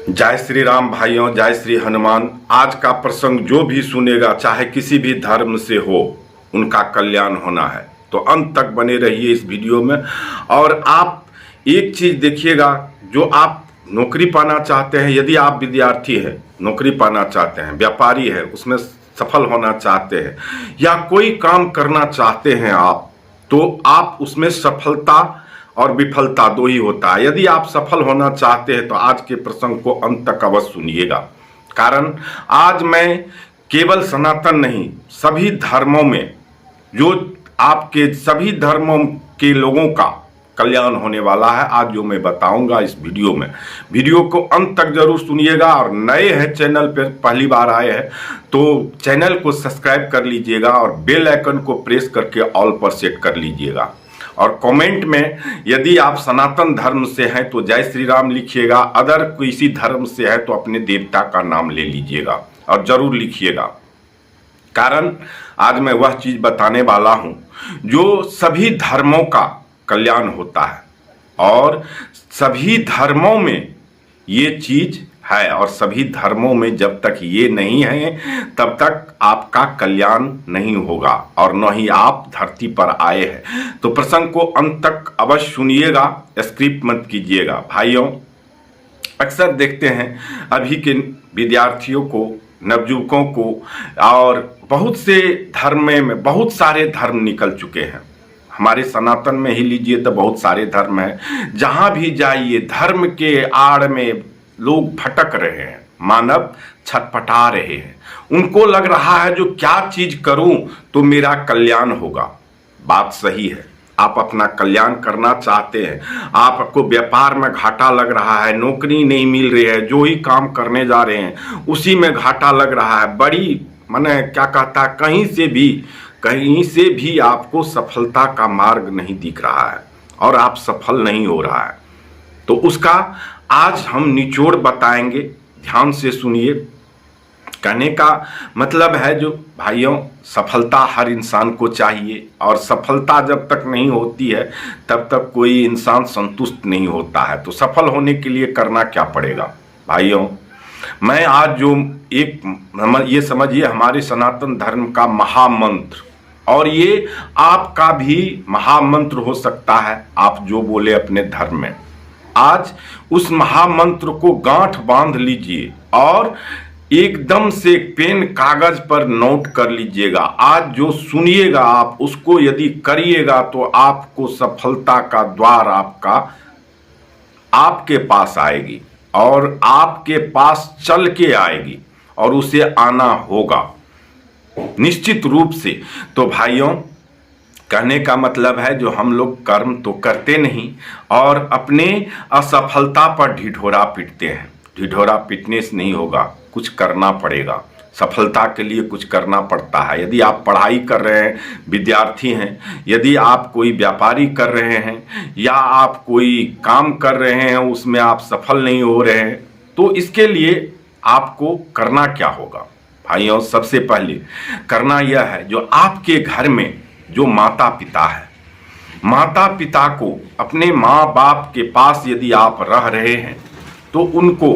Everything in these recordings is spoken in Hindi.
जय श्री राम भाइयों, जय श्री हनुमान। आज का प्रसंग जो भी सुनेगा, चाहे किसी भी धर्म से हो, उनका कल्याण होना है। तो अंत तक बने रहिए इस वीडियो में। और आप एक चीज देखिएगा, जो आप नौकरी पाना चाहते हैं, यदि आप विद्यार्थी हैं, नौकरी पाना चाहते हैं, व्यापारी है, उसमें सफल होना चाहते हैं, या कोई काम करना चाहते हैं आप, तो आप उसमें सफलता और विफलता दो ही होता है। यदि आप सफल होना चाहते हैं तो आज के प्रसंग को अंत तक अवश्य सुनिएगा। कारण आज मैं केवल सनातन नहीं, सभी धर्मों में, जो आपके सभी धर्मों के लोगों का कल्याण होने वाला है, आज जो मैं बताऊंगा इस वीडियो में। वीडियो को अंत तक जरूर सुनिएगा। और नए हैं चैनल पर, पहली बार आए हैं, तो चैनल को सब्सक्राइब कर लीजिएगा और बेल आइकन को प्रेस करके ऑल पर सेट कर लीजिएगा। और कमेंट में यदि आप सनातन धर्म से हैं तो जय श्री राम लिखिएगा, अदर किसी धर्म से है तो अपने देवता का नाम ले लीजिएगा और जरूर लिखिएगा। कारण आज मैं वह चीज बताने वाला हूं जो सभी धर्मों का कल्याण होता है, और सभी धर्मों में ये चीज है, और सभी धर्मों में जब तक ये नहीं है तब तक आपका कल्याण नहीं होगा, और न ही आप धरती पर आए हैं। तो प्रसंग को अंत तक अवश्य सुनिएगा, स्किप मत कीजिएगा। भाइयों, अक्सर देखते हैं अभी के विद्यार्थियों को, नवयुवकों को, और बहुत से धर्म में बहुत सारे धर्म निकल चुके हैं। हमारे सनातन में ही लीजिए तो बहुत सारे धर्म हैं। जहां भी जाइए धर्म के आड़ में लोग भटक रहे हैं, मानव छटपटा रहे हैं। उनको लग रहा है जो क्या चीज करूं तो मेरा कल्याण होगा। बात सही है, आप अपना कल्याण करना चाहते हैं, आपको व्यापार में घाटा लग रहा है, नौकरी नहीं मिल रही है, जो ही काम करने जा रहे हैं उसी में घाटा लग रहा है, बड़ी माने क्या कहता है, कहीं से भी आपको सफलता का मार्ग नहीं दिख रहा है और आप सफल नहीं हो रहा है, तो उसका आज हम निचोड़ बताएंगे। ध्यान से सुनिए। कहने का मतलब है, जो भाइयों, सफलता हर इंसान को चाहिए, और सफलता जब तक नहीं होती है तब तक कोई इंसान संतुष्ट नहीं होता है। तो सफल होने के लिए करना क्या पड़ेगा भाइयों? मैं आज जो ये समझिए हमारे सनातन धर्म का महामंत्र, और ये आपका भी महामंत्र हो सकता है, आप जो बोले अपने धर्म में। आज उस महामंत्र को गांठ बांध लीजिए और एकदम से पेन कागज पर नोट कर लीजिएगा। आज जो सुनिएगा आप उसको यदि करिएगा तो आपको सफलता का द्वार आपके पास आएगी, और आपके पास चल के आएगी, और उसे आना होगा निश्चित रूप से। तो भाइयों, कहने का मतलब है, जो हम लोग कर्म तो करते नहीं और अपने असफलता पर ढिढोरा पीटते हैं। ढिढोरा पीटने से नहीं होगा, कुछ करना पड़ेगा। सफलता के लिए कुछ करना पड़ता है। यदि आप पढ़ाई कर रहे हैं, विद्यार्थी हैं, यदि आप कोई व्यापारी कर रहे हैं, या आप कोई काम कर रहे हैं, उसमें आप सफल नहीं हो रहे हैं, तो इसके लिए आपको करना क्या होगा भाइयों? सबसे पहले करना यह है, जो आपके घर में जो माता पिता है, माता पिता को, अपने माँ बाप के पास यदि आप रह रहे हैं तो उनको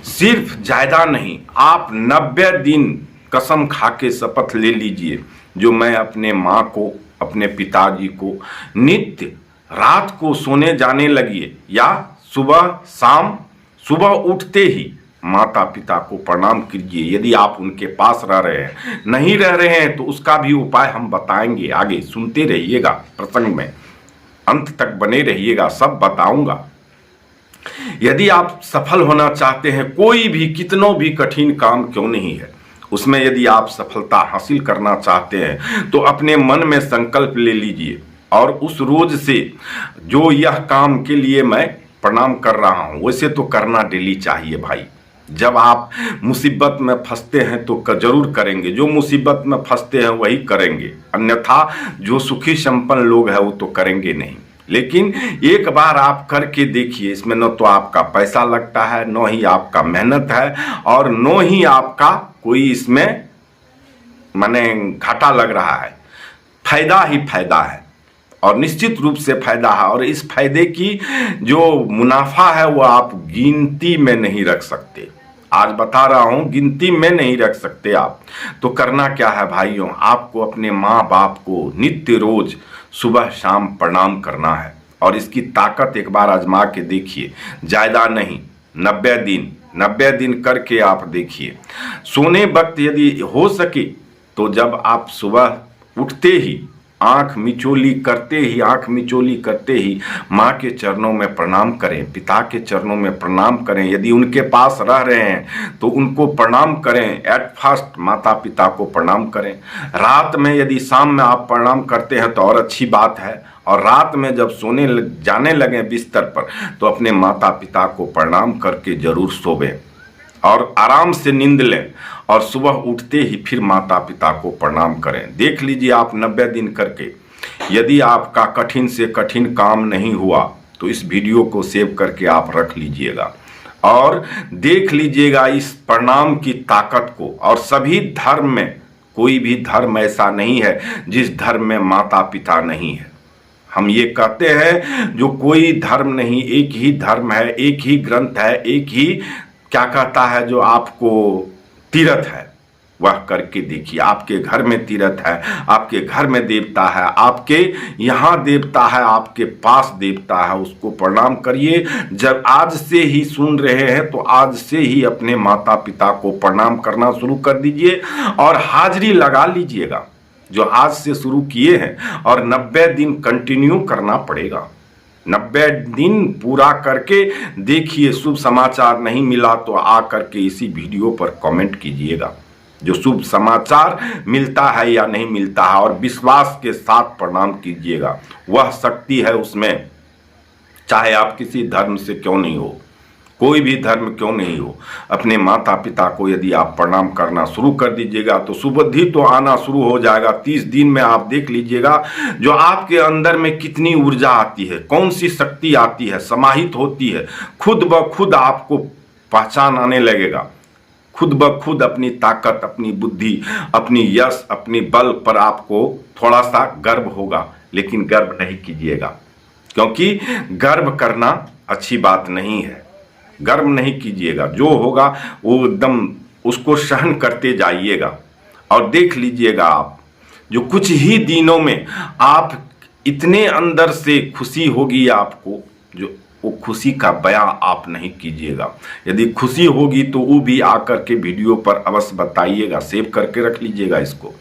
सिर्फ ज्यादा नहीं, आप 90 दिन कसम खा के शपथ ले लीजिए, जो मैं अपने माँ को, अपने पिताजी को नित्य रात को सोने जाने लगिए, या सुबह शाम, सुबह उठते ही माता पिता को प्रणाम कीजिए। यदि आप उनके पास रह रहे हैं, नहीं रह रहे हैं तो उसका भी उपाय हम बताएंगे आगे। सुनते रहिएगा, प्रसंग में अंत तक बने रहिएगा, सब बताऊंगा। यदि आप सफल होना चाहते हैं, कोई भी कितनों भी कठिन काम क्यों नहीं है, उसमें यदि आप सफलता हासिल करना चाहते हैं तो अपने मन में संकल्प ले लीजिए, और उस रोज से जो यह काम के लिए मैं प्रणाम कर रहा हूं, वैसे तो करना डेली चाहिए भाई। जब आप मुसीबत में फंसते हैं तो जरूर करेंगे, जो मुसीबत में फंसते हैं वही करेंगे, अन्यथा जो सुखी संपन्न लोग हैं वो तो करेंगे नहीं। लेकिन एक बार आप करके देखिए, इसमें न तो आपका पैसा लगता है, न ही आपका मेहनत है, और न ही आपका कोई इसमें माने घाटा लग रहा है, फायदा ही फायदा है। और निश्चित रूप से फायदा है। और इस फायदे की जो मुनाफा है वो आप गिनती में नहीं रख सकते। आज बता रहा हूं, गिनती में नहीं रख सकते आप। तो करना क्या है भाइयों, आपको अपने माँ बाप को नित्य रोज सुबह शाम प्रणाम करना है। और इसकी ताकत एक बार आजमा के देखिए, ज़्यादा नहीं, 90 दिन करके आप देखिए। सोने वक्त यदि हो सके तो जब आप सुबह उठते ही आंख मिचोली करते ही माँ के चरणों में प्रणाम करें, पिता के चरणों में प्रणाम करें। यदि उनके पास रह रहे हैं तो उनको प्रणाम करें। एट फर्स्ट माता पिता को प्रणाम करें। रात में यदि शाम में आप प्रणाम करते हैं तो और अच्छी बात है। और रात में जब जाने लगे बिस्तर पर तो अपने माता पिता को प्रणाम करके जरूर सोवें और आराम से नींद लें। और सुबह उठते ही फिर माता पिता को प्रणाम करें। देख लीजिए आप 90 दिन करके, यदि आपका कठिन से कठिन काम नहीं हुआ तो इस वीडियो को सेव करके आप रख लीजिएगा और देख लीजिएगा इस प्रणाम की ताकत को। और सभी धर्म में, कोई भी धर्म ऐसा नहीं है जिस धर्म में माता पिता नहीं है। हम ये कहते हैं जो कोई धर्म नहीं, एक ही धर्म है, एक ही ग्रंथ है, एक ही क्या कहता है जो आपको तीर्थ है वह करके देखिए। आपके घर में तीर्थ है, आपके घर में देवता है, आपके यहाँ देवता है, आपके पास देवता है, उसको प्रणाम करिए। जब आज से ही सुन रहे हैं तो आज से ही अपने माता पिता को प्रणाम करना शुरू कर दीजिए और हाजिरी लगा लीजिएगा जो आज से शुरू किए हैं। और 90 दिन कंटिन्यू करना पड़ेगा। 90 दिन पूरा करके देखिए। शुभ समाचार नहीं मिला तो आ करके इसी वीडियो पर कमेंट कीजिएगा जो शुभ समाचार मिलता है या नहीं मिलता है, और विश्वास के साथ प्रणाम कीजिएगा। वह शक्ति है उसमें, चाहे आप किसी धर्म से क्यों नहीं हो, कोई भी धर्म क्यों नहीं हो। अपने माता पिता को यदि आप प्रणाम करना शुरू कर दीजिएगा तो सुबुद्धि तो आना शुरू हो जाएगा। 30 दिन में आप देख लीजिएगा जो आपके अंदर में कितनी ऊर्जा आती है, कौन सी शक्ति आती है, समाहित होती है। खुद ब खुद आपको पहचान आने लगेगा। खुद ब खुद अपनी ताकत, अपनी बुद्धि, अपनी यश, अपनी बल पर आपको थोड़ा सा गर्व होगा। लेकिन गर्व नहीं कीजिएगा, क्योंकि गर्व करना अच्छी बात नहीं है। गर्व नहीं कीजिएगा, जो होगा वो एकदम उसको सहन करते जाइएगा। और देख लीजिएगा आप जो कुछ ही दिनों में आप इतने अंदर से खुशी होगी आपको, जो वो खुशी का बयां आप नहीं कीजिएगा। यदि खुशी होगी तो वो भी आकर के वीडियो पर अवश्य बताइएगा, सेव करके रख लीजिएगा इसको।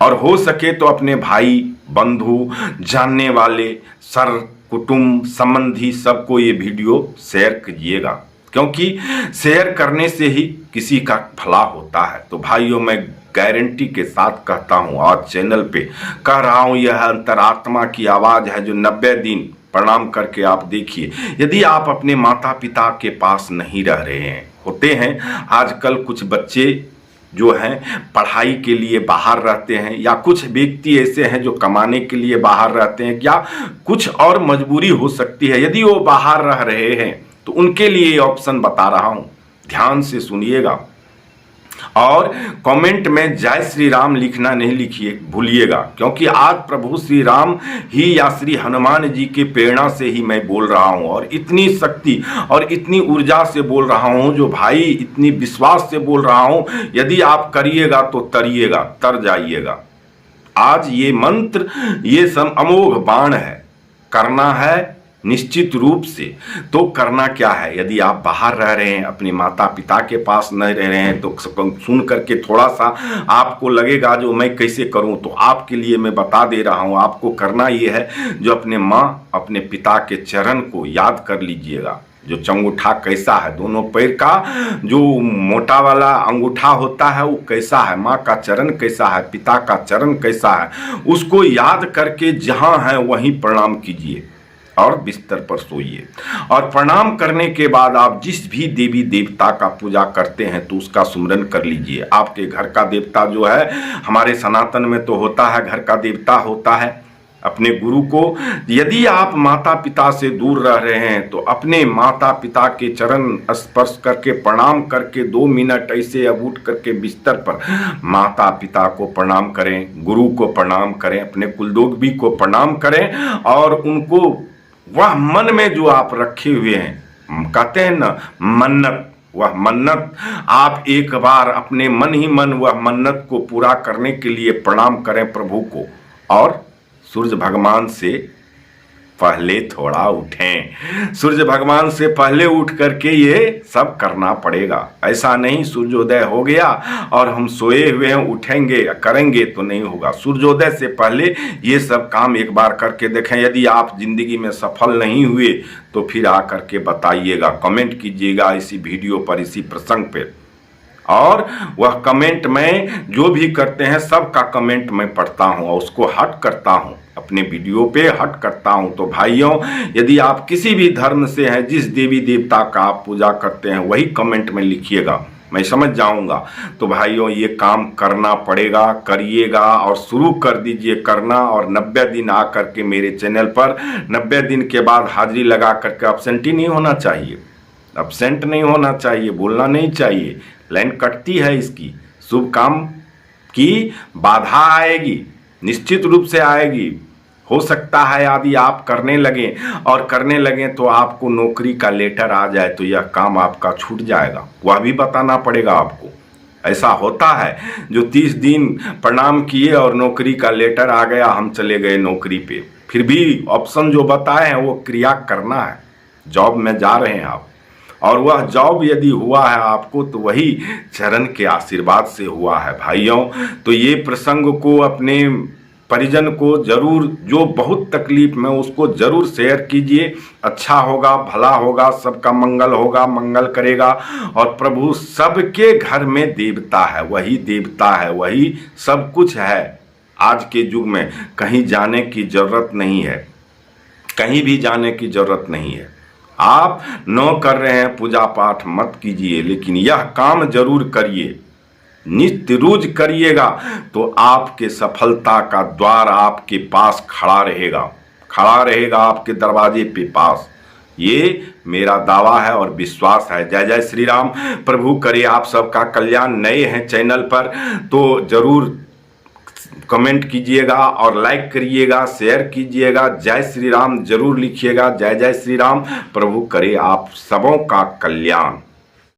और हो सके तो अपने भाई बंधु, जानने वाले, सर कुटुंब संबंधी सबको ये वीडियो शेयर कीजिएगा, क्योंकि शेयर करने से ही किसी का भला होता है। तो भाइयों, मैं गारंटी के साथ कहता हूँ, आज चैनल पे कह रहा हूँ, यह अंतरात्मा की आवाज़ है जो 90 दिन प्रणाम करके आप देखिए। यदि आप अपने माता पिता के पास नहीं रह रहे हैं, होते हैं आजकल कुछ बच्चे जो हैं पढ़ाई के लिए बाहर रहते हैं, या कुछ व्यक्ति ऐसे हैं जो कमाने के लिए बाहर रहते हैं, या कुछ और मजबूरी हो सकती है। यदि वो बाहर रह रहे हैं तो उनके लिए ये ऑप्शन बता रहा हूं, ध्यान से सुनिएगा। और कमेंट में जय श्री राम लिखना नहीं भूलिएगा, क्योंकि आज प्रभु श्री राम ही या श्री हनुमान जी के प्रेरणा से ही मैं बोल रहा हूं, और इतनी शक्ति और इतनी ऊर्जा से बोल रहा हूं जो भाई इतनी विश्वास से बोल रहा हूं। यदि आप करिएगा तो तरिएगा, तर जाइएगा। आज ये मंत्र, ये सब अमोघ बाण है, करना है निश्चित रूप से। तो करना क्या है, यदि आप बाहर रह रहे हैं, अपने माता पिता के पास नहीं रह रहे हैं, तो सुन करके थोड़ा सा आपको लगेगा जो मैं कैसे करूं, तो आपके लिए मैं बता दे रहा हूं। आपको करना ये है जो अपने माँ, अपने पिता के चरण को याद कर लीजिएगा। जो चंगूठा कैसा है, दोनों पैर का जो मोटा वाला अंगूठा होता है वो कैसा है, माँ का चरण कैसा है, पिता का चरण कैसा है, उसको याद करके जहाँ है वहीं प्रणाम कीजिए और बिस्तर पर सोइए। और प्रणाम करने के बाद आप जिस भी देवी देवता का पूजा करते हैं तो उसका सुमिरन कर लीजिए। आपके घर का देवता जो है, हमारे सनातन में तो होता है, घर का देवता होता है अपने गुरु को। यदि आप माता पिता से दूर रह रहे हैं तो अपने माता पिता के चरण स्पर्श करके प्रणाम करके 2 मिनट ऐसे अब उठ करके बिस्तर पर माता पिता को प्रणाम करें, गुरु को प्रणाम करें, अपने कुलदेवी को प्रणाम करें और उनको वह मन में जो आप रखे हुए हैं, कहते हैं ना मन्नत, वह मन्नत आप एक बार अपने मन ही मन वह मन्नत को पूरा करने के लिए प्रणाम करें प्रभु को। और सूर्य भगवान से पहले थोड़ा उठें, सूर्य भगवान से पहले उठ करके ये सब करना पड़ेगा। ऐसा नहीं सूर्योदय हो गया और हम सोए हुए हैं उठेंगे करेंगे तो नहीं होगा। सूर्योदय से पहले ये सब काम एक बार करके देखें। यदि आप जिंदगी में सफल नहीं हुए तो फिर आकर के बताइएगा, कमेंट कीजिएगा इसी वीडियो पर, इसी प्रसंग पे। और वह कमेंट में जो भी करते हैं सबका कमेंट मैं पढ़ता हूं और उसको हट करता हूं, अपने वीडियो पे हट करता हूं। तो भाइयों, यदि आप किसी भी धर्म से हैं, जिस देवी देवता का आप पूजा करते हैं वही कमेंट में लिखिएगा, मैं समझ जाऊंगा। तो भाइयों, ये काम करना पड़ेगा, करिएगा और शुरू कर दीजिए करना। और 90 दिन आकर के मेरे चैनल पर 90 दिन के बाद हाजिरी लगा करके एब्सेंट ही नहीं होना चाहिए, एब्सेंट नहीं होना चाहिए, बोलना नहीं चाहिए। लाइन कटती है इसकी, शुभ काम की बाधा आएगी, निश्चित रूप से आएगी। हो सकता है यदि आप करने लगें और करने लगें तो आपको नौकरी का लेटर आ जाए तो यह काम आपका छूट जाएगा, वह भी बताना पड़ेगा आपको। ऐसा होता है जो 30 दिन प्रणाम किए और नौकरी का लेटर आ गया, हम चले गए नौकरी पे, फिर भी ऑप्शन जो बताए हैं वो क्रिया करना है, जॉब में जा रहे हैं आप, और वह जॉब यदि हुआ है आपको तो वही चरण के आशीर्वाद से हुआ है भाइयों। तो ये प्रसंग को अपने परिजन को जरूर, जो बहुत तकलीफ में उसको जरूर शेयर कीजिए। अच्छा होगा, भला होगा, सबका मंगल होगा, मंगल करेगा। और प्रभु सबके घर में देवता है, वही देवता है, वही सब कुछ है। आज के युग में कहीं जाने की जरूरत नहीं है, कहीं भी जाने की जरूरत नहीं है। आप न कर रहे हैं पूजा पाठ मत कीजिए, लेकिन यह काम जरूर करिए, नित्य रोज करिएगा तो आपके सफलता का द्वार आपके पास खड़ा रहेगा, खड़ा रहेगा आपके दरवाजे पे पास। ये मेरा दावा है और विश्वास है। जय जय श्री राम। प्रभु करे आप सबका कल्याण। नए हैं चैनल पर तो जरूर कमेंट कीजिएगा और लाइक करिएगा, शेयर कीजिएगा, जय श्री राम जरूर लिखिएगा। जय जय श्री राम। प्रभु करे आप सबों का कल्याण।